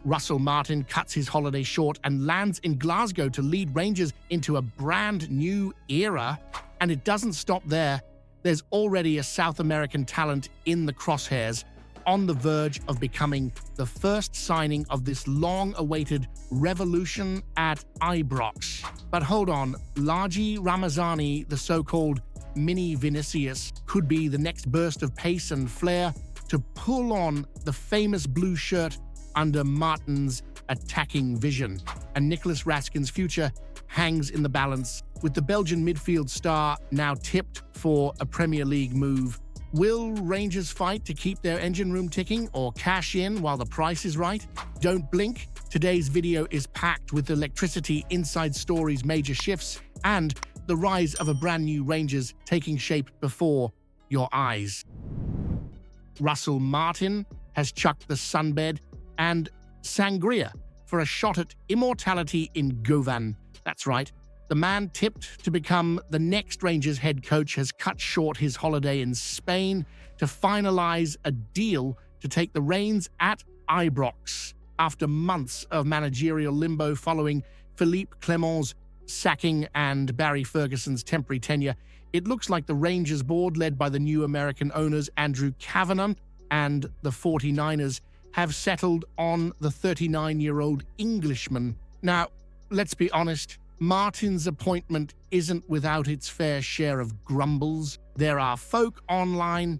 Russell Martin cuts his holiday short and lands in Glasgow to lead Rangers into a brand new era. And it doesn't stop there. There's already a South American talent in the crosshairs, on the verge of becoming the first signing of this long-awaited revolution at Ibrox. But hold on, Largie Ramazani, the so-called mini Vinicius, could be the next burst of pace and flair to pull on the famous blue shirt under Martin's attacking vision. And Nicolas Raskin's future hangs in the balance, with the Belgian midfield star now tipped for a Premier League move. Will Rangers fight to keep their engine room ticking or cash in while the price is right? Don't blink. Today's video is packed with electricity, inside stories, major shifts, and the rise of a brand new Rangers taking shape before your eyes. Russell Martin has chucked the sunbed and sangria for a shot at immortality in Govan. That's right. The man tipped to become the next Rangers head coach has cut short his holiday in Spain to finalize a deal to take the reins at Ibrox after months of managerial limbo following Philippe Clement's sacking and Barry Ferguson's temporary tenure. It looks like the Rangers board, led by the new American owners Andrew Kavanagh and the 49ers, have settled on the 39-year-old Englishman. Now, let's be honest, Martin's appointment isn't without its fair share of grumbles. There are folk online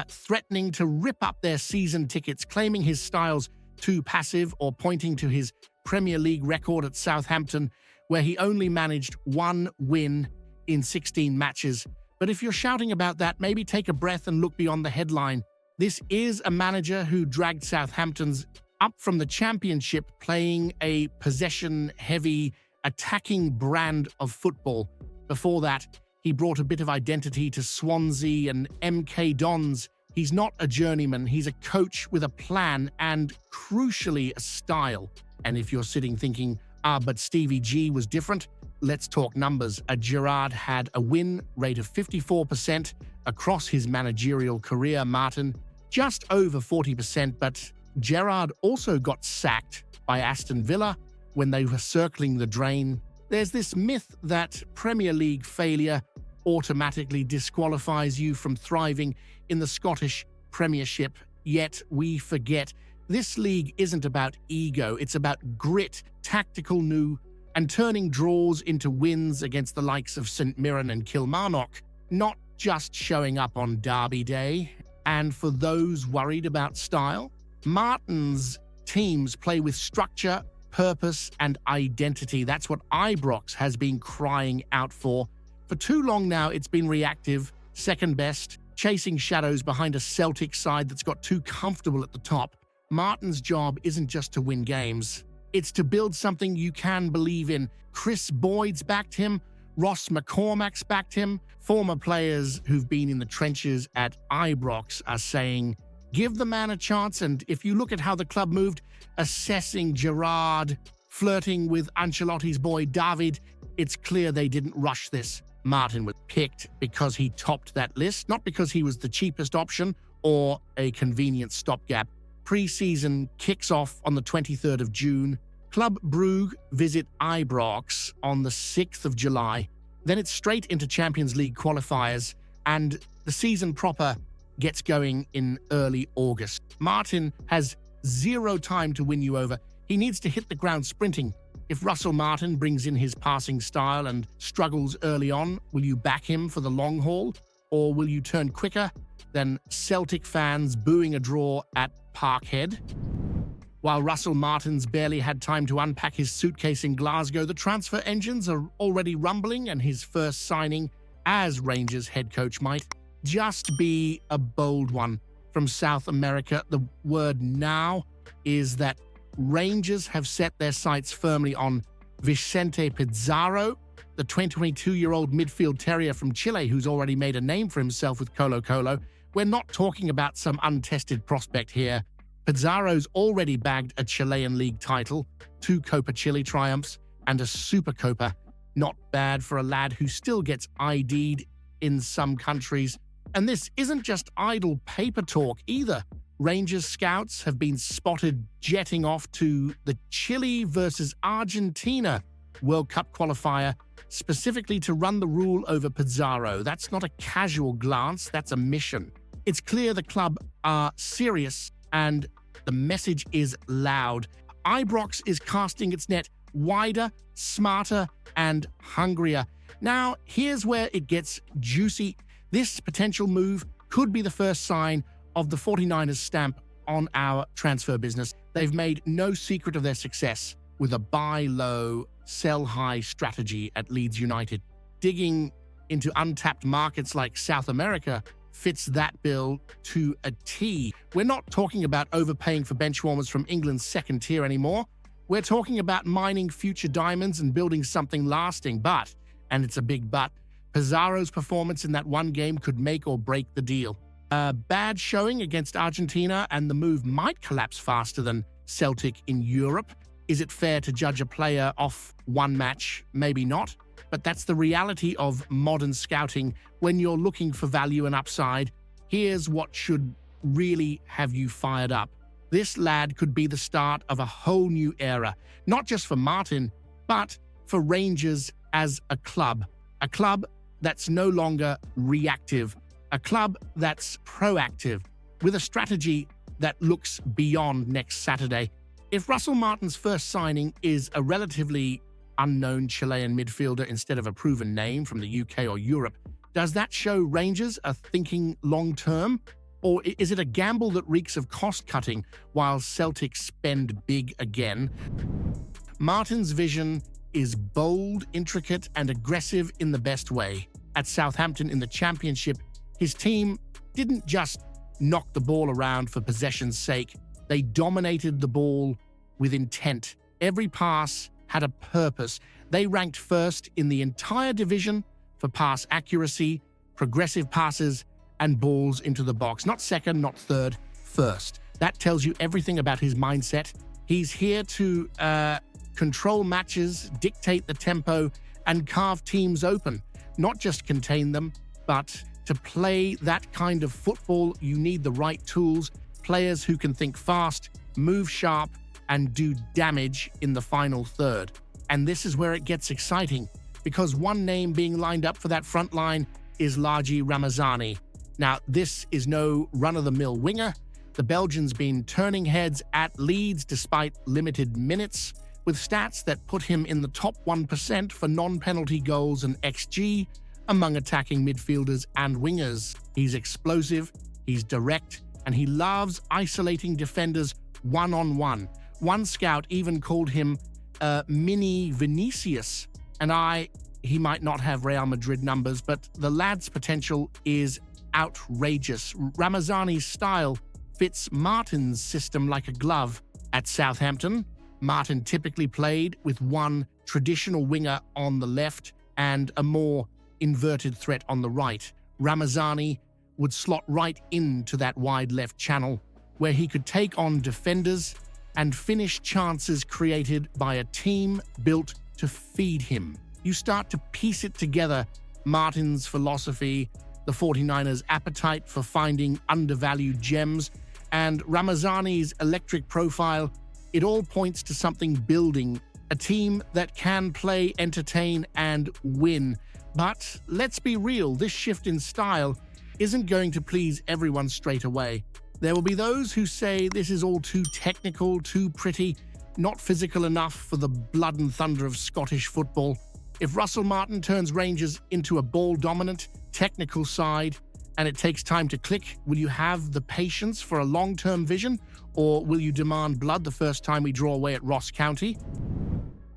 threatening to rip up their season tickets, claiming his style's too passive, or pointing to his Premier League record at Southampton, where he only managed one win in 16 matches. But if you're shouting about that, maybe take a breath and look beyond the headline. This is a manager who dragged Southampton's up from the Championship, playing a possession-heavy, attacking brand of football. Before that, he brought a bit of identity to Swansea and MK Dons. He's not a journeyman, he's a coach with a plan and, crucially, a style. And if you're sitting thinking, but Stevie G was different, let's talk numbers. Gerrard had a win rate of 54% across his managerial career. Martin, just over 40%, but Gerrard also got sacked by Aston Villa when they were circling the drain. There's this myth that Premier League failure automatically disqualifies you from thriving in the Scottish Premiership, yet we forget this league isn't about ego, it's about grit, tactical nous, and turning draws into wins against the likes of St Mirren and Kilmarnock, not just showing up on Derby Day. And for those worried about style, Martin's teams play with structure, purpose, and identity. That's what Ibrox has been crying out for. For too long now, it's been reactive, second best, chasing shadows behind a Celtic side that's got too comfortable at the top. Martin's job isn't just to win games. It's to build something you can believe in. Chris Boyd's backed him. Ross McCormack's backed him. Former players who've been in the trenches at Ibrox are saying, give the man a chance. And if you look at how the club moved, assessing Gerrard, flirting with Ancelotti's boy David, it's clear they didn't rush this. Martin was picked because he topped that list, not because he was the cheapest option or a convenient stopgap. Pre-season kicks off on the 23rd of June. Club Brugge visit Ibrox on the 6th of July. Then it's straight into Champions League qualifiers, and the season proper gets going in early August. Martin has zero time to win you over. He needs to hit the ground sprinting. If Russell Martin brings in his passing style and struggles early on, will you back him for the long haul? Or will you turn quicker than Celtic fans booing a draw at Parkhead? While Russell Martin's barely had time to unpack his suitcase in Glasgow, the transfer engines are already rumbling, and his first signing as Rangers head coach might just be a bold one. From South America, the word now is that Rangers have set their sights firmly on Vicente Pizarro, the 22-year-old midfield terrier from Chile who's already made a name for himself with Colo-Colo. We're not talking about some untested prospect here. Pizarro's already bagged a Chilean league title, 2 Copa Chile triumphs, and a Supercopa. Not bad for a lad who still gets ID'd in some countries. And this isn't just idle paper talk either. Rangers scouts have been spotted jetting off to the Chile versus Argentina World Cup qualifier, specifically to run the rule over Pizarro. That's not a casual glance, that's a mission. It's clear the club are serious and the message is loud. Ibrox is casting its net wider, smarter, and hungrier. Now, here's where it gets juicy. This potential move could be the first sign of the 49ers stamp on our transfer business. They've made no secret of their success with a buy low, sell high strategy at Leeds United. Digging into untapped markets like South America fits that bill to a T. We're not talking about overpaying for benchwarmers from England's second tier anymore. We're talking about mining future diamonds and building something lasting. But, and it's a big but, Pizarro's performance in that one game could make or break the deal. A bad showing against Argentina and the move might collapse faster than Celtic in Europe. Is it fair to judge a player off one match? Maybe not. But that's the reality of modern scouting when you're looking for value and upside. Here's what should really have you fired up. This lad could be the start of a whole new era, not just for Martin, but for Rangers as a club. A club that's no longer reactive. A club that's proactive, with a strategy that looks beyond next Saturday. If Russell Martin's first signing is a relatively unknown Chilean midfielder instead of a proven name from the UK or Europe, does that show Rangers are thinking long-term? Or is it a gamble that reeks of cost-cutting while Celtic spend big again? Martin's vision is bold, intricate, and aggressive in the best way. At Southampton in the Championship, his team didn't just knock the ball around for possession's sake. They dominated the ball with intent. Every pass had a purpose. They ranked first in the entire division for pass accuracy, progressive passes, and balls into the box. Not second, not third, first. That tells you everything about his mindset. He's here to control matches, dictate the tempo, and carve teams open. Not just contain them, but to play that kind of football, you need the right tools, players who can think fast, move sharp, and do damage in the final third. And this is where it gets exciting, because one name being lined up for that front line is Largie Ramazani. Now, this is no run-of-the-mill winger. The Belgian's been turning heads at Leeds despite limited minutes, with stats that put him in the top 1% for non-penalty goals and XG among attacking midfielders and wingers. He's explosive, he's direct, and he loves isolating defenders one-on-one. One scout even called him a mini Vinicius. And he might not have Real Madrid numbers, but the lad's potential is outrageous. Ramazani's style fits Martin's system like a glove. At Southampton, Martin typically played with one traditional winger on the left and a more inverted threat on the right. Ramazani would slot right into that wide left channel, where he could take on defenders and finish chances created by a team built to feed him. You start to piece it together: Martin's philosophy, the 49ers' appetite for finding undervalued gems, and Ramazani's electric profile. It all points to something building, a team that can play, entertain, and win. But let's be real, this shift in style isn't going to please everyone straight away. There will be those who say this is all too technical, too pretty, not physical enough for the blood and thunder of Scottish football. If Russell Martin turns Rangers into a ball-dominant, technical side, and it takes time to click, will you have the patience for a long-term vision, or will you demand blood the first time we draw away at Ross County?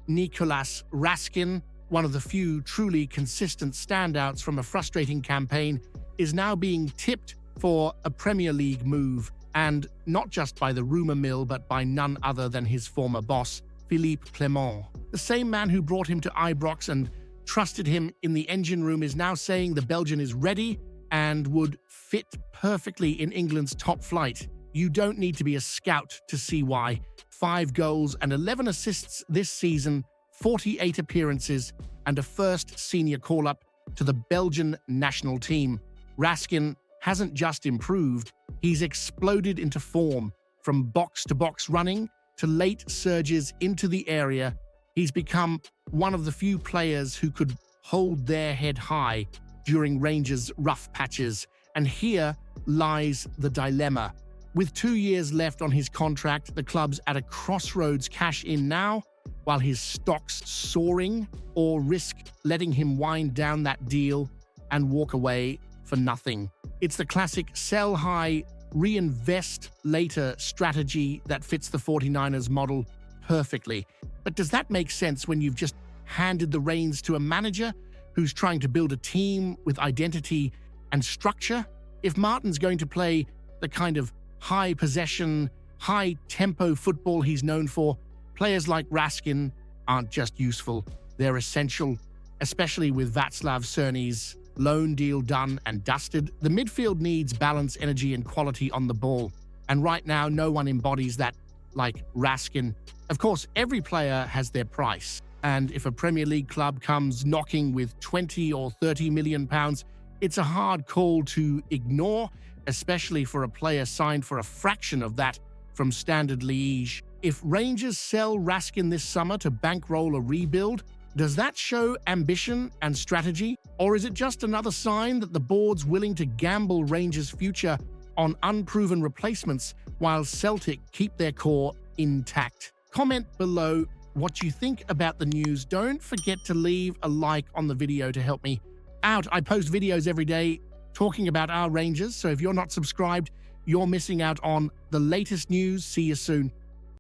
Nicolas Raskin, one of the few truly consistent standouts from a frustrating campaign, is now being tipped for a Premier League move, and not just by the rumour mill, but by none other than his former boss, Philippe Clement. The same man who brought him to Ibrox and trusted him in the engine room is now saying the Belgian is ready and would fit perfectly in England's top flight. You don't need to be a scout to see why. 5 goals and 11 assists this season, 48 appearances, and a first senior call-up to the Belgian national team. Raskin hasn't just improved, he's exploded into form. From box-to-box running to late surges into the area, he's become one of the few players who could hold their head high during Rangers' rough patches. And here lies the dilemma. With 2 years left on his contract, the club's at a crossroads: cash in now while his stock's soaring, or risk letting him wind down that deal and walk away for nothing. It's the classic sell high, reinvest later strategy that fits the 49ers model perfectly. But does that make sense when you've just handed the reins to a manager who's trying to build a team with identity and structure? If Martin's going to play the kind of high possession, high tempo football he's known for, players like Raskin aren't just useful, they're essential, especially with Václav Cerny's loan deal done and dusted. The midfield needs balance, energy, and quality on the ball. And right now, no one embodies that like Raskin. Of course, every player has their price. And if a Premier League club comes knocking with 20 or 30 million pounds, it's a hard call to ignore, especially for a player signed for a fraction of that from Standard Liège. If Rangers sell Raskin this summer to bankroll a rebuild, does that show ambition and strategy? Or is it just another sign that the board's willing to gamble Rangers' future on unproven replacements while Celtic keep their core intact? Comment below what you think about the news. Don't forget to leave a like on the video to help me out. I post videos every day talking about our Rangers, so if you're not subscribed, you're missing out on the latest news. See you soon.